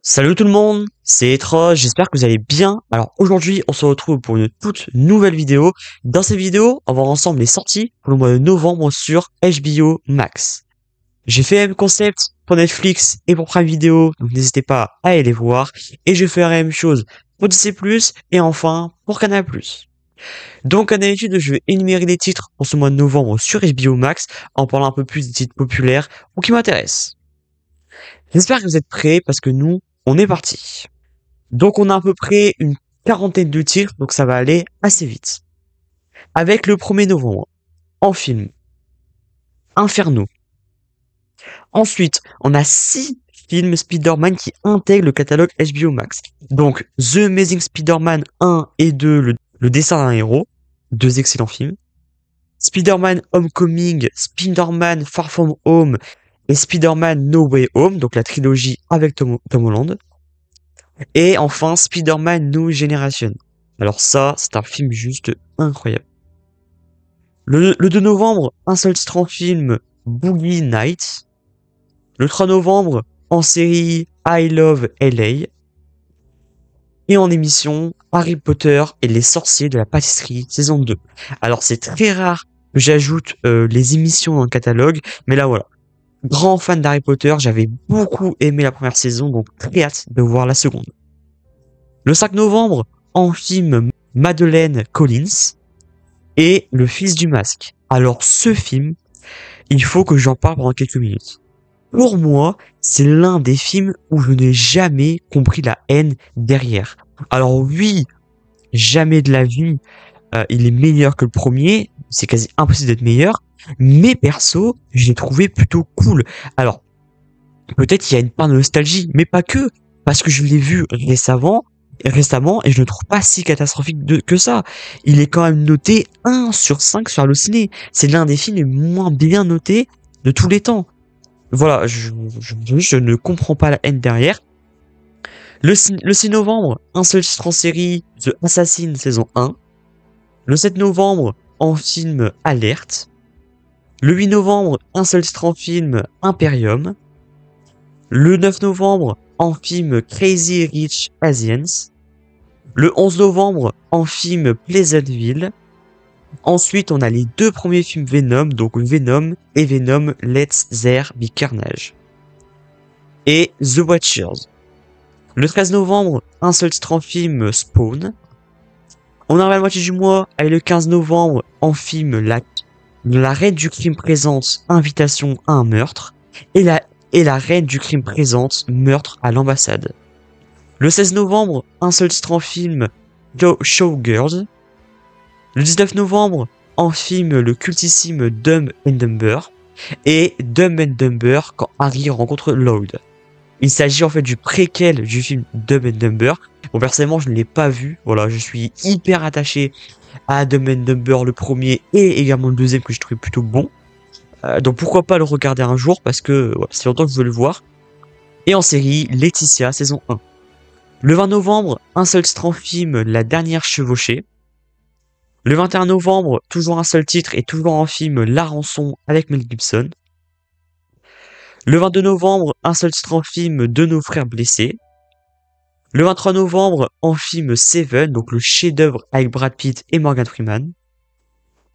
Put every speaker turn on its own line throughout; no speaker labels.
Salut tout le monde, c'est Etroge, j'espère que vous allez bien. Alors aujourd'hui, on se retrouve pour une toute nouvelle vidéo. Dans cette vidéo, on va voir ensemble les sorties pour le mois de novembre sur HBO Max. J'ai fait le même concept pour Netflix et pour Prime Video, donc n'hésitez pas à aller les voir. Et je ferai la même chose pour Disney+, et enfin pour Canal+. Donc comme d'habitude, je vais énumérer les titres pour ce mois de novembre sur HBO Max, en parlant un peu plus des titres populaires ou qui m'intéressent. J'espère que vous êtes prêts parce que nous, on est parti. Donc on a à peu près une quarantaine de titres, donc ça va aller assez vite. Avec le 1er novembre, en film, Inferno. Ensuite, on a 6 films Spider-Man qui intègrent le catalogue HBO Max. Donc The Amazing Spider-Man 1 et 2, le dessin d'un héros, 2 excellents films. Spider-Man Homecoming, Spider-Man Far From Home et Spider-Man No Way Home, donc la trilogie avec Tom Holland. Et enfin, Spider-Man New Generation. Alors ça, c'est un film juste incroyable. Le 2 novembre, un seul titre en film, Boogie Nights. Le 3 novembre, en série, I Love LA. Et en émission, Harry Potter et les sorciers de la pâtisserie, saison 2. Alors c'est très rare que j'ajoute les émissions dans le catalogue, mais là voilà. Grand fan d'Harry Potter, j'avais beaucoup aimé la première saison, donc très hâte de voir la seconde. Le 5 novembre, en film Madeleine Collins et Le Fils du Masque. Alors ce film, il faut que j'en parle pendant quelques minutes. Pour moi, c'est l'un des films où je n'ai jamais compris la haine derrière. Alors oui, jamais de la vie, il est meilleur que le premier, c'est quasi impossible d'être meilleur, mais perso, je l'ai trouvé plutôt cool. Alors, peut-être il y a une part de nostalgie, mais pas que, parce que je l'ai vu récemment, et je ne trouve pas si catastrophique que ça. Il est quand même noté 1 sur 5 sur Allociné. C'est l'un des films les moins bien notés de tous les temps. Voilà, je ne comprends pas la haine derrière. Le 6 novembre, un seul titre en série, The Assassin saison 1. Le 7 novembre, en film Alerte. Le 8 novembre, un seul titre en film, Imperium. Le 9 novembre, en film Crazy Rich Asians. Le 11 novembre, en film Pleasantville. Ensuite, on a les 2 premiers films Venom, donc Venom et Venom Let's There Be Carnage. Et The Watchers. Le 13 novembre, un seul titre en film Spawn. On arrive à la moitié du mois, avec le 15 novembre, en film La Reine du Crime présente Invitation à un meurtre. Et la Reine du Crime présente Meurtre à l'ambassade. Le 16 novembre, un seul titre en film, Showgirls. Le 19 novembre, en film le cultissime Dumb and Dumber. Et Dumb and Dumber quand Harry rencontre Lloyd. Il s'agit en fait du préquel du film Dumb and Dumber. Bon, personnellement, je ne l'ai pas vu. Voilà, je suis hyper attaché à Dumb and Dumber, le premier, et également le deuxième que j'ai trouvé plutôt bon. Donc pourquoi pas le regarder un jour, parce que voilà, c'est longtemps que je veux le voir. Et en série, Laetitia, saison 1. Le 20 novembre, un seul titre en film, La Dernière Chevauchée. Le 21 novembre, toujours un seul titre et toujours en film, La Rançon avec Mel Gibson. Le 22 novembre, un seul titre en film, De nos frères blessés. Le 23 novembre, en film Seven, donc le chef-d'œuvre avec Brad Pitt et Morgan Freeman.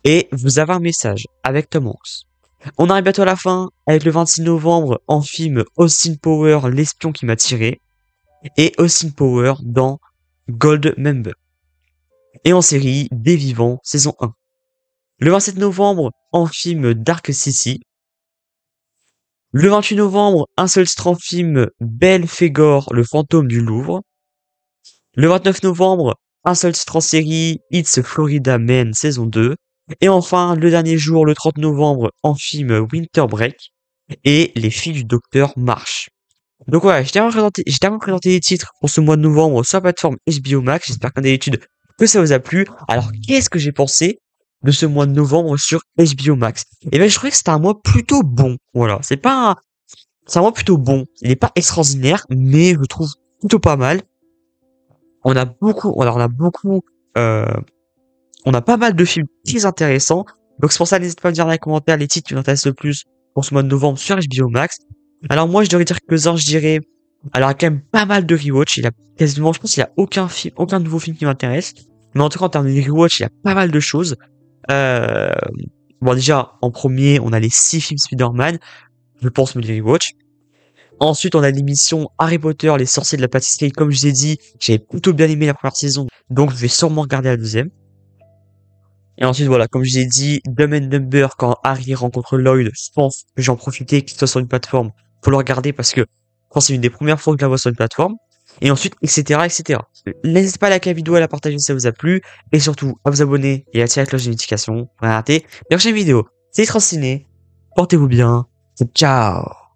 Et Vous avez un message avec Tom Hanks. On arrive bientôt à la fin avec le 26 novembre en film Austin Power, l'espion qui m'a tiré. Et Austin Power dans Goldmember. Et en série, Des Vivants, saison 1. Le 27 novembre, en film Dark City. Le 28 novembre, un seul titre en film Belphégor, le fantôme du Louvre. Le 29 novembre, un seul titre en série It's Florida Man, saison 2. Et enfin, le dernier jour, le 30 novembre, en film Winter Break. Et Les filles du docteur March. Donc voilà, j'ai tellement présenté les titres pour ce mois de novembre sur la plateforme HBO Max. J'espère comme d'habitude que ça vous a plu. Alors, qu'est-ce que j'ai pensé de ce mois de novembre sur HBO Max? Eh ben, je trouvais que c'était un mois plutôt bon. Voilà, c'est un mois plutôt bon. Il n'est pas extraordinaire, mais je le trouve plutôt pas mal. On a pas mal de films très intéressants. Donc c'est pour ça, n'hésitez pas à me dire dans les commentaires les titres qui vous intéressent le plus pour ce mois de novembre sur HBO Max. Alors moi, je devrais dire quelques-uns, je dirais Alors, il y a quand même pas mal de rewatch. Il y a quasiment, je pense qu'il y a aucun film, aucun nouveau film qui m'intéresse. Mais en tout cas, en termes de rewatch, il y a pas mal de choses. Euh, bon, déjà, en premier, on a les 6 films Spider-Man. Je pense me les rewatch. Ensuite, on a l'émission Harry Potter, les sorciers de la pâtisserie. Comme je vous ai dit, j'avais plutôt bien aimé la première saison. Donc, je vais sûrement regarder la deuxième. Et ensuite, voilà, comme je vous ai dit, Dumb and Dumber, quand Harry rencontre Lloyd, je pense que j'en profiter, qu'il soit sur une plateforme, pour le regarder parce que je pense que c'est une des premières fois que je la vois sur une plateforme. Et ensuite, etc., etc. N'hésitez pas à liker la vidéo, à la partager si ça vous a plu. Et surtout, à vous abonner et à activer la cloche de notification pour rien rater les prochaines vidéos. C'est Ciné. Portez-vous bien. Ciao!